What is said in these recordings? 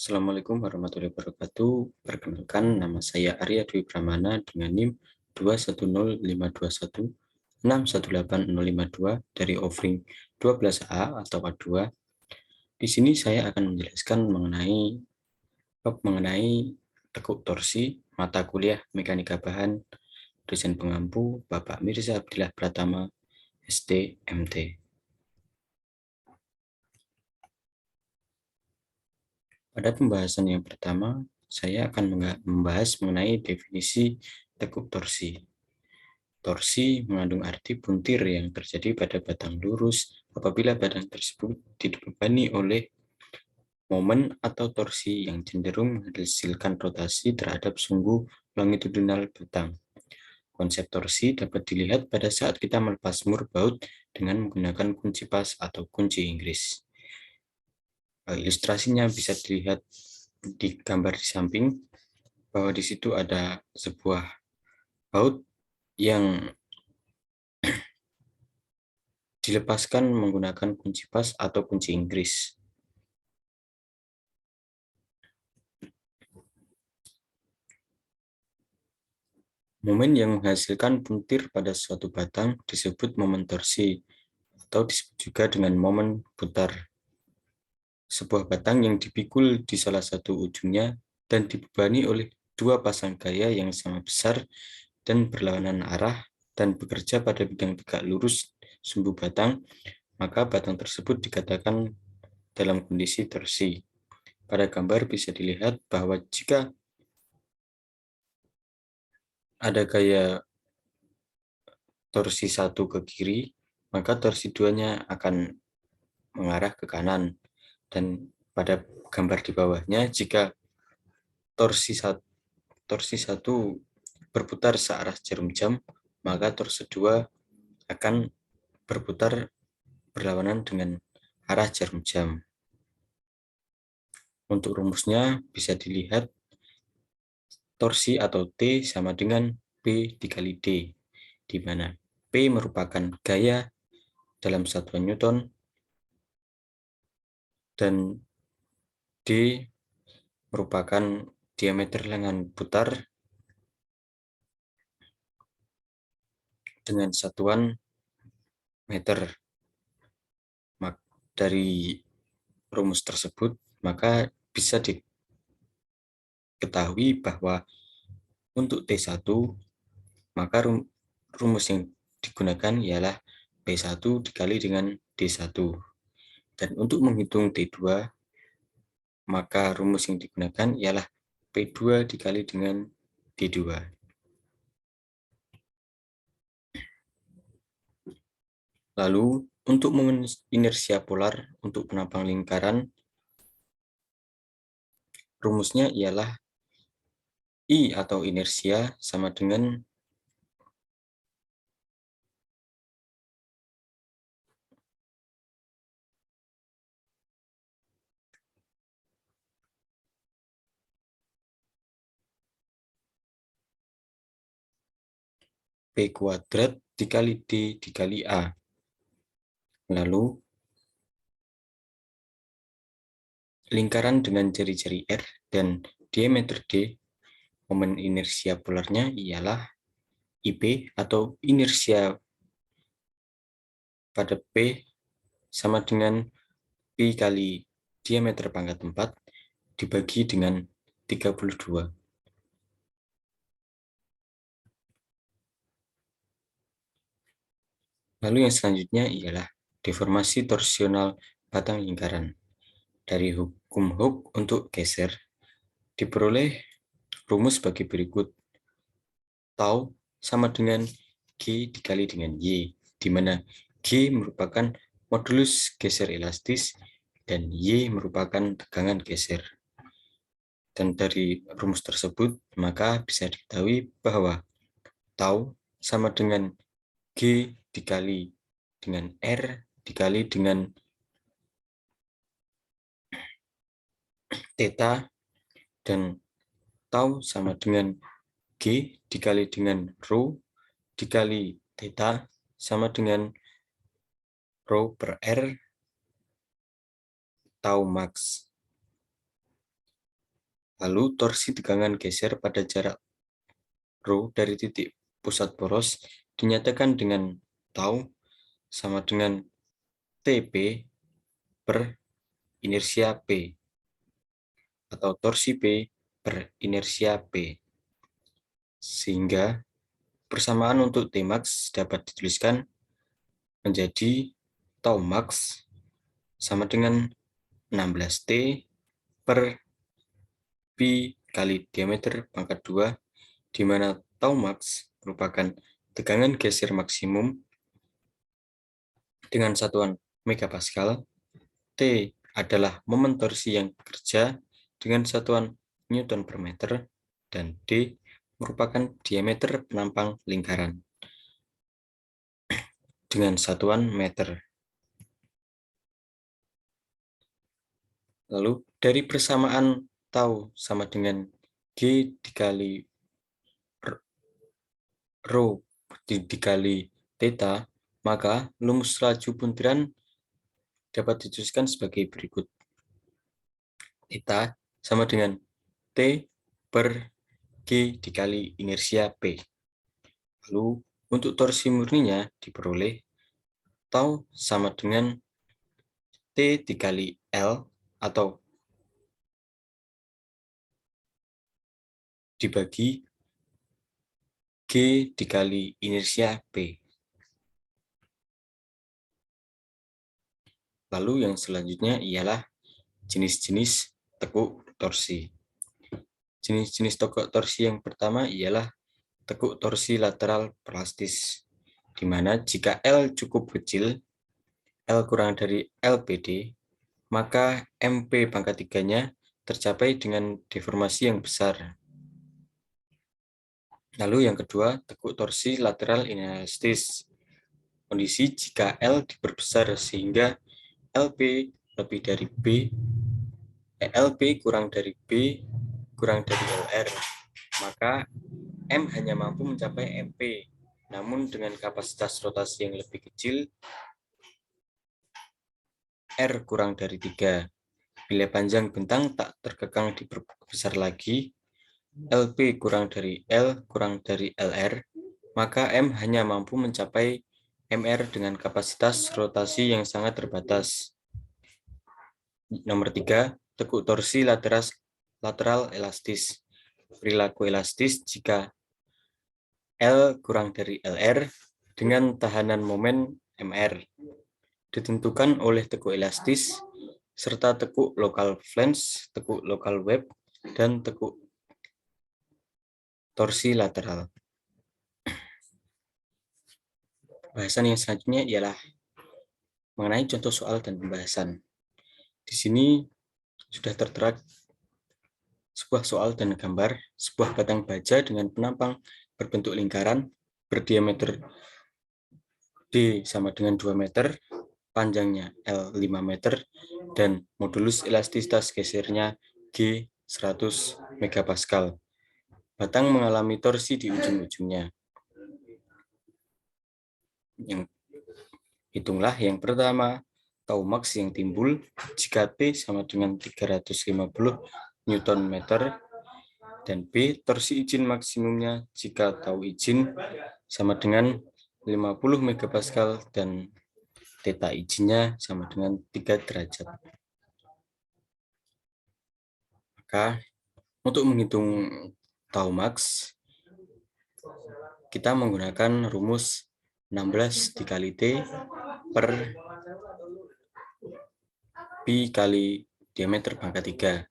Assalamualaikum warahmatullahi wabarakatuh. Perkenalkan, nama saya Arya Dwi Pramana dengan NIM 21052161852 dari offering 12A atau A2. Di sini saya akan menjelaskan mengenai tekuk torsi mata kuliah Mekanika Bahan dosen pengampu Bapak Mirza Abdillah Pratama, SD, MT. Pada pembahasan yang pertama, saya akan membahas mengenai definisi tekuk torsi. Torsi mengandung arti puntir yang terjadi pada batang lurus apabila batang tersebut dibebani oleh momen atau torsi yang cenderung menghasilkan rotasi terhadap sumbu longitudinal batang. Konsep torsi dapat dilihat pada saat kita melepas mur baut dengan menggunakan kunci pas atau kunci Inggris. Ilustrasinya bisa dilihat di gambar di samping, bahwa di situ ada sebuah baut yang dilepaskan menggunakan kunci pas atau kunci Inggris. Momen yang menghasilkan puntir pada suatu batang disebut momen torsi, atau disebut juga dengan momen putar. Sebuah batang yang dipikul di salah satu ujungnya dan dibebani oleh dua pasang gaya yang sama besar dan berlawanan arah dan bekerja pada bidang tegak lurus sumbu batang, maka batang tersebut dikatakan dalam kondisi torsi. Pada gambar bisa dilihat bahwa jika ada gaya torsi 1 ke kiri, maka torsi 2-nya akan mengarah ke kanan. Dan pada gambar di bawahnya, jika torsi 1 berputar searah jarum jam, maka torsi 2 akan berputar berlawanan dengan arah jarum jam. Untuk rumusnya bisa dilihat torsi atau T sama dengan B dikali D, di mana P merupakan gaya dalam satuan Newton dan D merupakan diameter lengan putar dengan satuan meter. Dari rumus tersebut, maka bisa diketahui bahwa untuk T1, maka rumus yang digunakan ialah P1 dikali dengan D1. Dan untuk menghitung T2, maka rumus yang digunakan ialah P2 dikali dengan D2. Lalu, untuk momen inersia polar untuk penampang lingkaran, rumusnya ialah I atau inersia sama dengan P kuadrat dikali D dikali A. Lalu, lingkaran dengan jari-jari R dan diameter D, momen inersia polarnya ialah IB atau inersia pada P sama dengan Pi kali diameter pangkat 4 dibagi dengan 32. Lalu yang selanjutnya ialah deformasi torsional batang lingkaran. Dari hukum Hooke untuk geser, diperoleh rumus bagi berikut. Tau sama dengan G dikali dengan Y, di mana G merupakan modulus geser elastis dan Y merupakan tegangan geser. Dan dari rumus tersebut, maka bisa diketahui bahwa Tau sama dengan G dikali dengan R dikali dengan theta, dan Tau sama dengan G dikali dengan rho dikali theta sama dengan rho per R Tau max. Lalu torsi tegangan geser pada jarak rho dari titik pusat poros dinyatakan dengan tau sama dengan TP per inersia P, atau torsi P per inersia P. Sehingga persamaan untuk Tmax dapat dituliskan menjadi tau max sama dengan 16T per pi kali diameter pangkat 2, di mana tau max merupakan tegangan geser maksimum dengan satuan megapascal, T adalah momen torsi yang bekerja dengan satuan Newton per meter, dan D merupakan diameter penampang lingkaran dengan satuan meter. Lalu dari persamaan tau sama dengan G dikali rho dikali theta, maka lumus laju buntiran dapat dituliskan sebagai berikut. Theta sama dengan T per G dikali inersia P. Lalu untuk torsi murninya diperoleh tau sama dengan T dikali L atau dibagi G dikali inersia P. Lalu yang selanjutnya ialah jenis-jenis tekuk torsi. Jenis-jenis tekuk torsi yang pertama ialah tekuk torsi lateral plastis, di mana jika L cukup kecil, L kurang dari LPD, maka MP pangkat 3-nya tercapai dengan deformasi yang besar. Lalu yang kedua, tekuk torsi lateral inelastis. Kondisi jika L diperbesar sehingga LP lebih dari B, LP kurang dari B kurang dari LR, maka M hanya mampu mencapai MP. Namun dengan kapasitas rotasi yang lebih kecil, R kurang dari 3. Bila panjang bentang tak terkekang diperbesar lagi, LP kurang dari L kurang dari LR, maka M hanya mampu mencapai MR dengan kapasitas rotasi yang sangat terbatas. Nomor 3, tekuk torsi lateral elastis. Perilaku elastis jika L kurang dari LR dengan tahanan momen MR ditentukan oleh tekuk elastis serta tekuk lokal flange, tekuk lokal web, dan tekuk torsi lateral. Bahasan yang selanjutnya ialah mengenai contoh soal dan pembahasan. Di sini sudah tertera sebuah soal dan gambar sebuah batang baja dengan penampang berbentuk lingkaran berdiameter D sama dengan 2 meter, panjangnya L 5 meter, dan modulus elastisitas gesernya G 100 megapascal. Batang mengalami torsi di ujung-ujungnya. Hitunglah yang pertama, tau max yang timbul jika T sama dengan 350 Newton meter, dan B torsi izin maksimumnya jika tau izin sama dengan 50 megapascal dan theta izinnya sama dengan 3 derajat. Maka untuk menghitung tau max, kita menggunakan rumus 16 dikali T per pi kali diameter pangkat 3.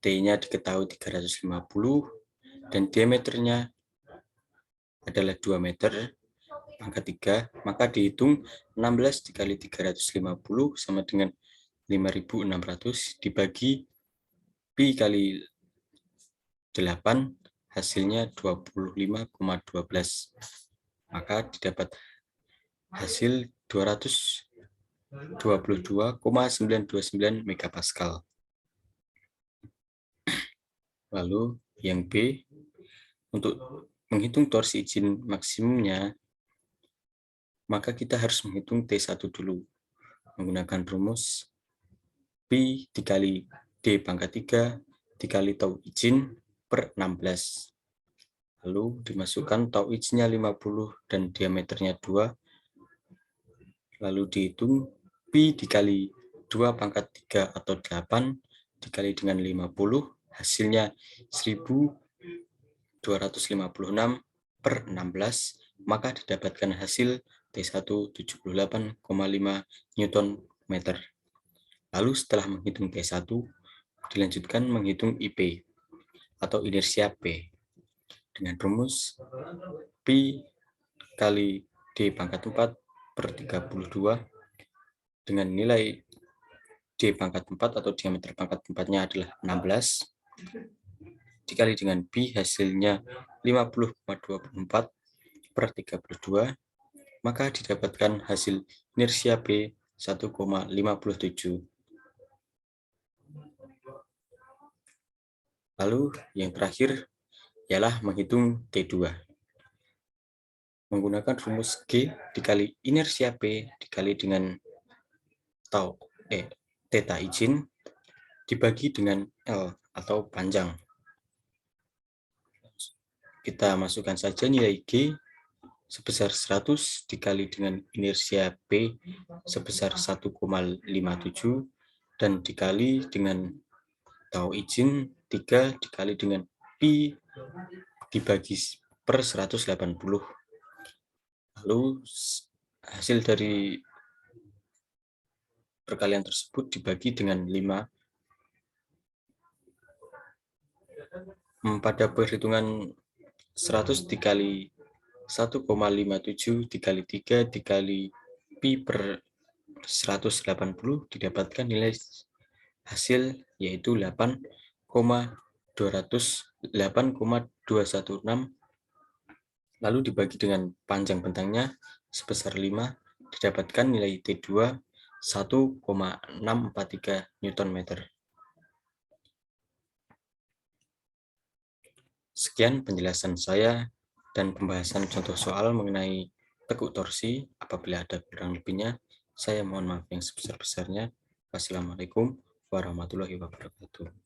T-nya diketahui 350 dan diameternya adalah 2 meter pangkat 3, maka dihitung 16 dikali 350 sama dengan 5.600 dibagi pi kali 8, hasilnya 25,12. Maka didapat hasil 222,929 megapascal. Lalu yang B, untuk menghitung torsi izin maksimumnya, maka kita harus menghitung T1 dulu menggunakan rumus pi dikali D pangkat 3 dikali tau izin per 16. Lalu dimasukkan tau izinnya 50 dan diameternya 2. Lalu dihitung pi dikali 2 pangkat 3 atau 8 dikali dengan 50, hasilnya 1256 per 16, maka didapatkan hasil T1 78,5 Newton meter. Lalu setelah menghitung T1, dilanjutkan menghitung IP atau inersia P dengan rumus pi kali D pangkat 4 per 32 dengan nilai D pangkat 4 atau diameter pangkat 4-nya adalah 16 dikali dengan pi hasilnya 50,24 per 32, maka didapatkan hasil inersia P 1,57. Lalu yang terakhir ialah menghitung T2. Menggunakan rumus G dikali inersia P dikali dengan theta izin dibagi dengan L atau panjang. Kita masukkan saja nilai G sebesar 100 dikali dengan inersia P sebesar 1,57 dan dikali dengan tau izin 3 dikali dengan pi dibagi per 180. Lalu hasil dari perkalian tersebut dibagi dengan 5. Pada perhitungan 100 dikali 1,57 dikali 3 dikali pi per 180 didapatkan nilai hasil yaitu 8,216, lalu dibagi dengan panjang bentangnya sebesar 5 didapatkan nilai T2 1,643 Newton meter. Sekian penjelasan saya dan pembahasan contoh soal mengenai tekuk torsi. Apabila ada kurang lebihnya, saya mohon maaf yang sebesar-besarnya. Wassalamualaikum warahmatullahi wabarakatuh.